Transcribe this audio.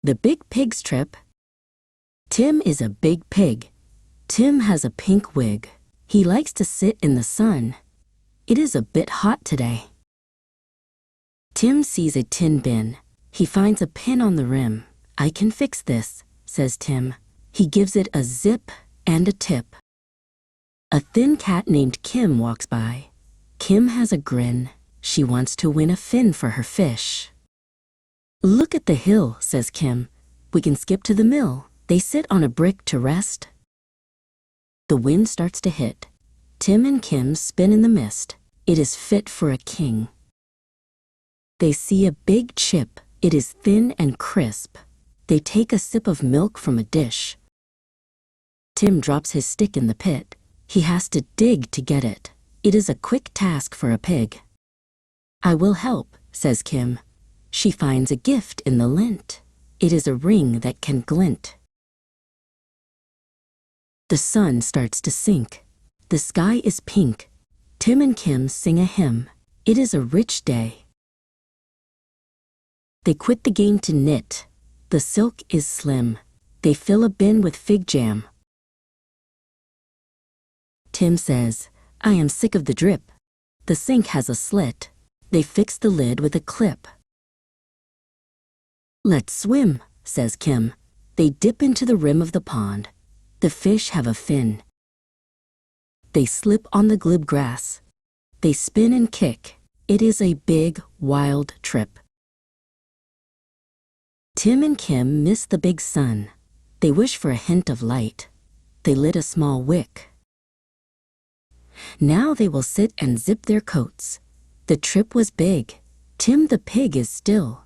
The Big Pig's Trip. Tim is a big pig. Tim has a pink wig. He likes to sit in the sun. It is a bit hot today. Tim sees a tin bin. He finds a pin on the rim. I can fix this, says Tim. He gives it a zip and a tip. A thin cat named Kim walks by. Kim has a grin. She wants to win a fin for her fish. Look at the hill, says Kim. We can skip to the mill. They sit on a brick to rest. The wind starts to hit. Tim and Kim spin in the mist. It is fit for a king. They see a big chip. It is thin and crisp. They take a sip of milk from a dish. Tim drops his stick in the pit. He has to dig to get it. It is a quick task for a pig. I will help, says Kim. She finds a gift in the lint. It is a ring that can glint. The sun starts to sink. The sky is pink. Tim and Kim sing a hymn. It is a rich day. They quit the game to knit. The silk is slim. They fill a bin with fig jam. Tim says, I am sick of the drip. The sink has a slit. They fix the lid with a clip. Let's swim, says Kim. They dip into the rim of the pond. The fish have a fin. They slip on the glib grass. They spin and kick. It is a big, wild trip. Tim and Kim miss the big sun. They wish for a hint of light. They lit a small wick. Now they will sit and zip their coats. The trip was big. Tim the pig is still.